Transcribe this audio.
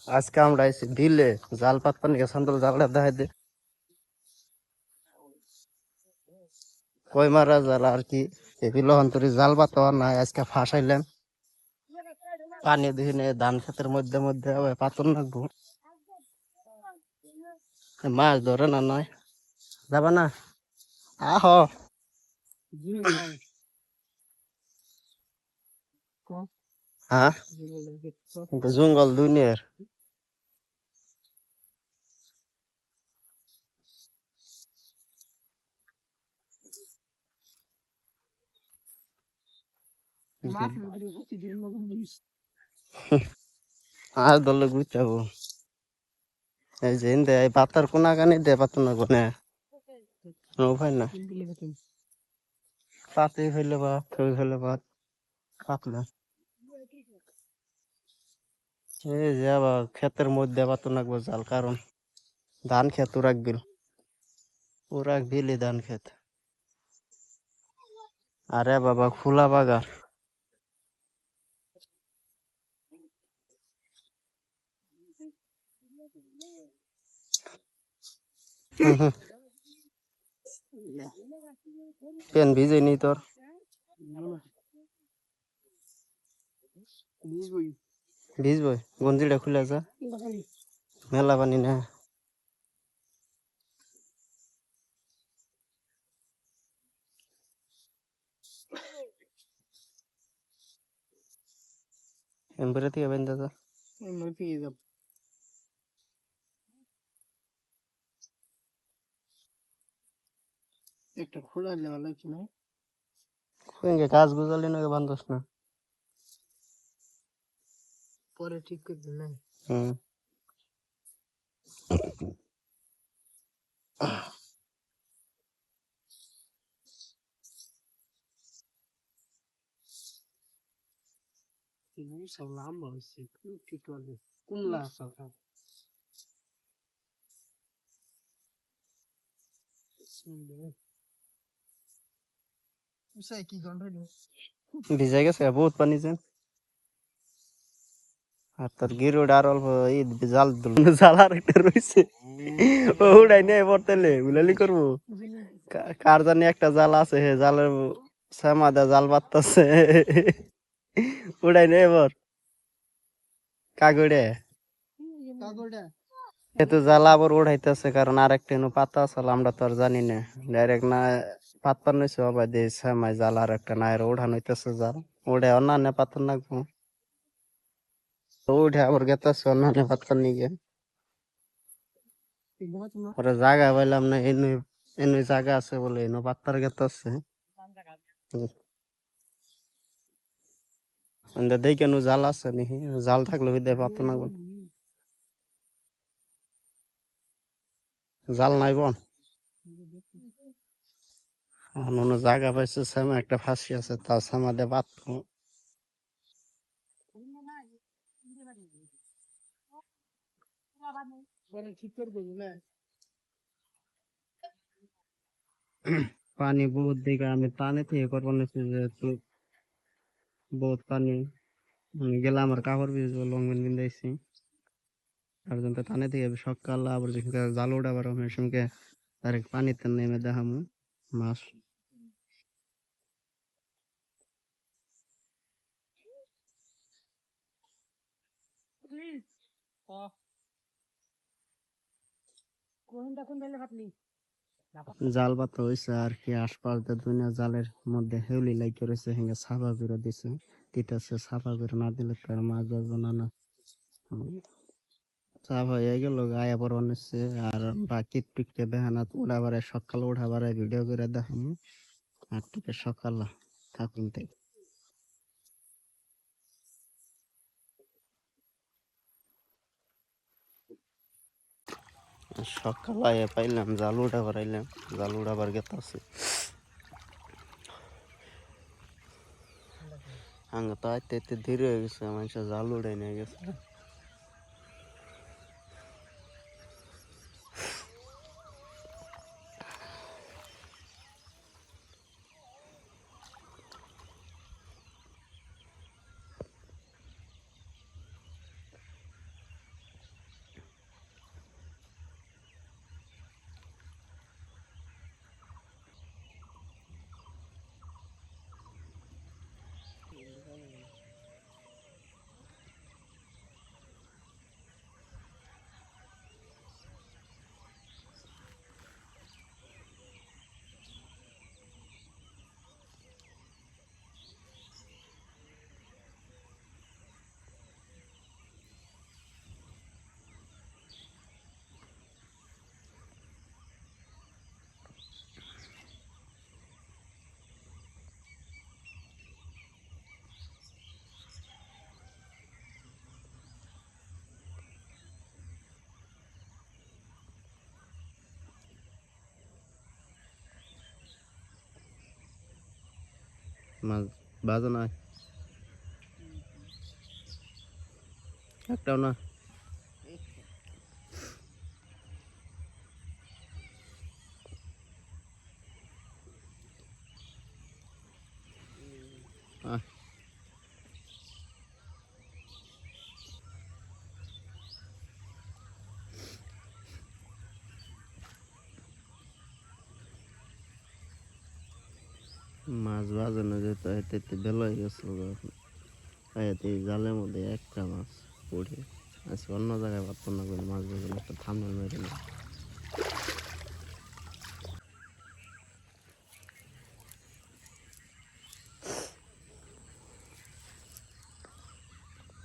আজকে আমরা আইছি বিলে জাল পাতপার নিয়ে সান্দল জালটা দেখাই দে কই মারা জাল আর কি এগুলো অন্তরে জাল পাতা নাই আজকে ফাঁসাইলাম পানি দিনে ধান ক্ষেতের মধ্যে মধ্যে আবার পাতন রাখবো মাছ ধরে না নয় যাবা না আহ হ্যাঁ জঙ্গল দুনিয়ার আর দলে গুছাবো এই যে দে এই পাতার কোনা কানি দে পাতন না কোনে উপায় না পাতে ফেলে বা থই ফেলে বা পাতলা এই যে আবার ক্ষেতের মধ্যে পাতন রাখবো জাল কারণ ধান ক্ষেত রাখবিল ও রাখবিলি ধান ক্ষেত আরে বাবা খোলা বাগার পেন ভিজে নি তোর ভিজবই গঞ্জিটা খুলে যা মেলা পানি না এমবারে থেকে বেঁধে যা একটা খোলা লেওয়া লাগছে না গাছ গুজালি নাকি বান্ধস না পরে ঠিক করবি না হুম সব লম্বা হচ্ছে ঠিক করবে কোন লাশ ভিজে গেছে বহুত পানি যে আর তোর গিরোড আর অল্প এই জাল জাল আর একটা রয়েছে ওটাই নিয়ে পড়তেলে বুলালি করবো কার জানি একটা জাল আছে হে জালের সামাদা জাল পাততাছে উড়াই নে এবার কাগড়ে এতো জ্বালা আবার উড়াইতেছে কারণ আরেকটা এনে পাতা আসলে আমরা তো আর জানি না ডাইরেক্ট না পাতপার নইছে বাবা দিয়ে সামাই জাল আর একটা না উঠানো হইতেছে জাল উড়ে অন্যান্য পাতর নাকবো উঠে আবার গেতেছে অন্যান্য পাতপার নিয়ে ওরা জায়গা পাইলাম না এনে এনে জায়গা আছে বলে এনে পাত্তার গেতেছে দেখে নু জাল আছে নাকি জাল থাকলে বিদায় পাতো না জাল নাই বন অন্য জায়গা পাইছে সামনে একটা ফাঁসি আছে তার সামাদে পাতবো পানি বহুত দিকে আমি টানে থেকে করবো নিচ্ছি যেহেতু বহুত পানি গেলে আমার কাপড় ভিজবো লঙ্গন বিন্দাইছি আর জন্য টানে থেকে সকাল আবার যেখানে জাল উঠাবার সঙ্গে ডাইরেক্ট পানিতে নেমে দেখামু মাছ জাল পাতা হয়েছে আর কি আশপাশ দুনিয়া জালের মধ্যে হেউলি লাইকে রয়েছে হেঙ্গে সাফা করে দিছে দিতেছে সাফা করে না দিলে তার মাছ বাজবো না না সাফা হয়ে গেল গায়ে পর অনেছে আর বাকি টিকটে বেহানা উড়াবারে সকাল উঠাবারে ভিডিও করে দেখাম আর টিকে সকাল থাকুন তাই সকাল আয়া পাইলাম জাল উঠাবার আইলাম জাল উঠাবার গেতাছে আঙ্গ তো আইতে আইতে ধীরে হয়ে গেছে মানুষের জাল উড়াই নিয়ে গেছে মাছ বাজে না একটাও না। আহ, মাছ বাজানো যেত এতে এতে বেলা হয়ে গেছিল এতে জালের মধ্যে একটা মাছ পড়ে আজকে অন্য জায়গায় পারতাম না করে মাছ বাজানো একটা থামনেল মেরে না।